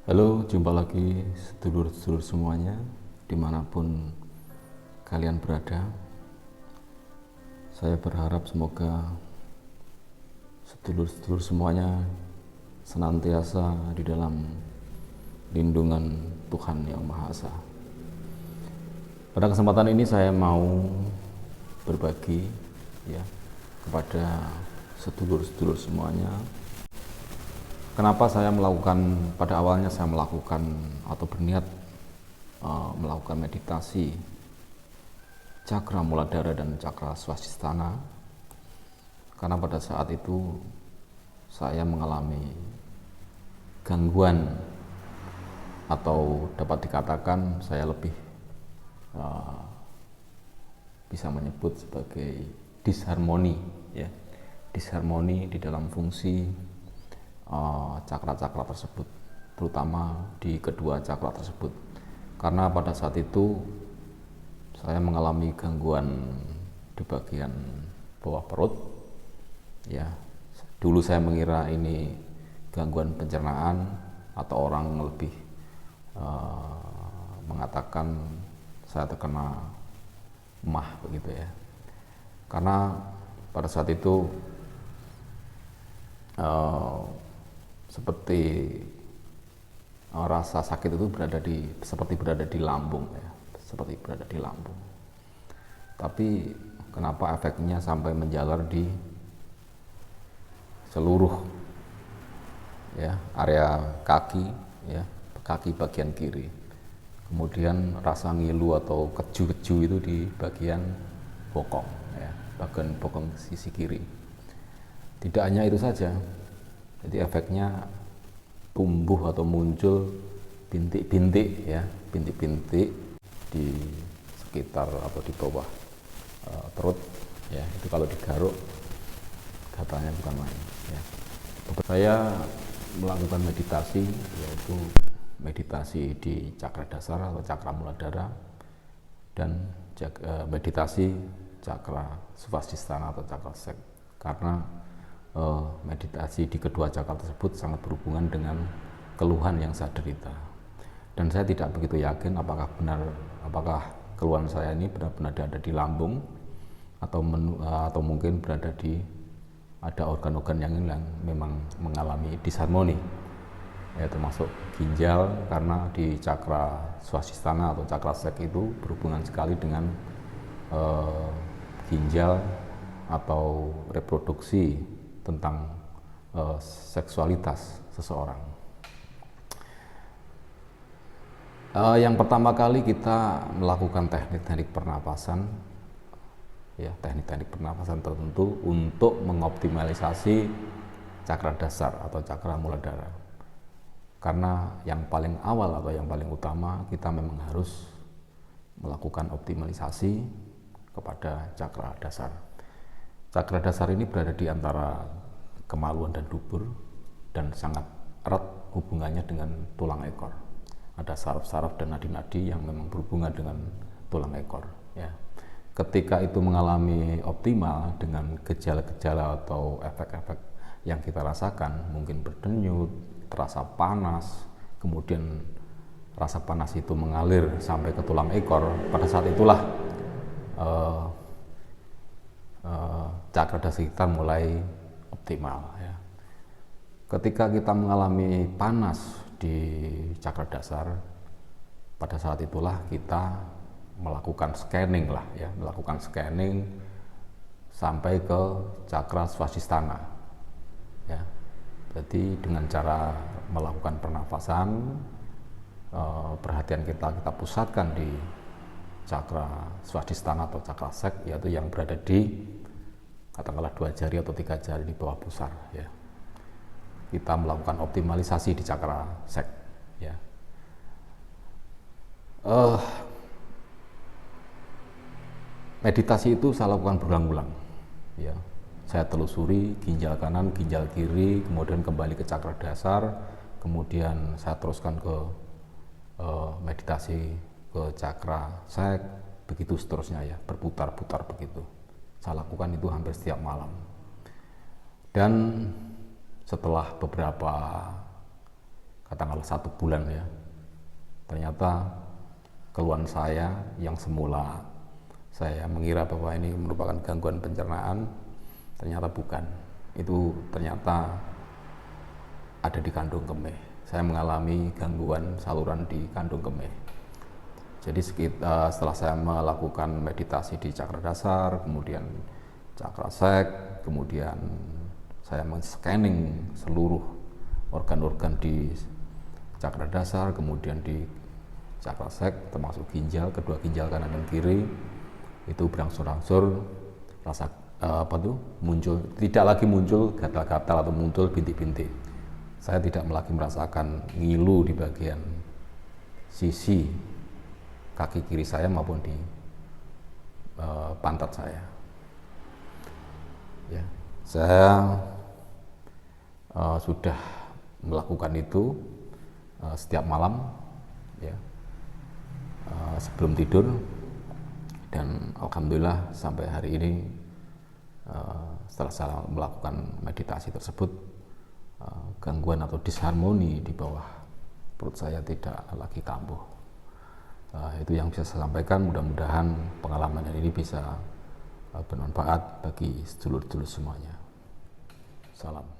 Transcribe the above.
Halo, jumpa lagi sedulur-sedulur semuanya dimanapun kalian berada. Saya berharap semoga sedulur-sedulur semuanya senantiasa di dalam lindungan Tuhan Yang Maha Esa. Pada kesempatan ini saya mau berbagi kepada sedulur-sedulur semuanya. Kenapa saya melakukan, pada awalnya saya melakukan atau berniat melakukan meditasi cakra muladhara dan cakra swastisthana, karena pada saat itu saya mengalami gangguan, atau dapat dikatakan saya lebih bisa menyebut sebagai disharmoni, disharmoni di dalam fungsi cakra-cakra tersebut, terutama di kedua cakra tersebut. Karena pada saat itu saya mengalami gangguan di bagian bawah perut. Dulu saya mengira ini gangguan pencernaan, atau orang lebih mengatakan saya terkena emah begitu ya. Karena pada saat itu seperti rasa sakit itu seperti berada di lambung ya, seperti berada di lambung. Tapi kenapa efeknya sampai menjalar di seluruh area kaki, kaki bagian kiri. Kemudian rasa ngilu atau keju-keju itu di bagian bokong, bagian bokong sisi kiri. Tidak hanya itu saja, jadi efeknya tumbuh atau muncul bintik-bintik bintik-bintik di sekitar atau di bawah perut itu kalau digaruk gatalnya bukan main Saya melakukan meditasi, yaitu meditasi di cakra dasar atau cakra muladhara, dan meditasi cakra swastisthana atau cakra sek, karena meditasi di kedua cakra tersebut sangat berhubungan dengan keluhan yang saya derita. Dan saya tidak begitu yakin apakah keluhan saya ini benar-benar ada di lambung, atau mungkin ada organ-organ yang memang mengalami disharmoni, termasuk ginjal, karena di cakra swastisthana atau cakra sek itu berhubungan sekali dengan ginjal atau reproduksi tentang seksualitas seseorang. Yang pertama kali kita melakukan teknik-teknik pernapasan, teknik-teknik pernapasan tertentu untuk mengoptimalisasi cakra dasar atau cakra muladhara. Karena yang paling awal atau yang paling utama, kita memang harus melakukan optimalisasi kepada cakra dasar. Cakra dasar ini berada di antara kemaluan dan dubur, dan sangat erat hubungannya dengan tulang ekor. Ada saraf-saraf dan nadi-nadi yang memang berhubungan dengan tulang ekor. Ketika itu mengalami optimal dengan gejala-gejala atau efek-efek yang kita rasakan, mungkin berdenyut, terasa panas, kemudian rasa panas itu mengalir sampai ke tulang ekor, pada saat itulah cakra dasar kita mulai optimal. Ketika kita mengalami panas di cakra dasar, pada saat itulah kita melakukan scanning sampai ke cakra swastisthana. Jadi dengan cara melakukan pernafasan, perhatian kita pusatkan di cakra swastisthana atau cakra sek, yaitu yang berada di katakanlah 2 jari atau 3 jari di bawah pusar. Kita melakukan optimalisasi di cakra sek. Meditasi itu saya lakukan berulang-ulang. Saya telusuri ginjal kanan, ginjal kiri, kemudian kembali ke cakra dasar, kemudian saya teruskan ke meditasi ke cakra sek, begitu seterusnya, berputar-putar begitu. Saya lakukan itu hampir setiap malam. Dan setelah beberapa katakanlah 1 bulan ya, ternyata keluhan saya yang semula saya mengira bahwa ini merupakan gangguan pencernaan, ternyata bukan. Itu ternyata ada di kandung kemih. Saya mengalami gangguan saluran di kandung kemih. Jadi setelah saya melakukan meditasi di cakra dasar, kemudian cakra sek, kemudian saya men-scanning seluruh organ-organ di cakra dasar, kemudian di cakra sek, termasuk ginjal, kedua ginjal kanan dan kiri, itu berangsur-angsur rasa muncul, tidak lagi muncul gatal-gatal atau muncul bintik-bintik. Saya tidak lagi merasakan ngilu di bagian sisi kaki kiri saya maupun di pantat saya. Ya, saya sudah melakukan itu setiap malam, ya, sebelum tidur, dan alhamdulillah sampai hari ini setelah saya melakukan meditasi tersebut, gangguan atau disharmoni di bawah perut saya tidak lagi kambuh. Itu yang bisa saya sampaikan. Mudah-mudahan pengalaman ini bisa bermanfaat bagi sedulur-sedulur semuanya. Salam.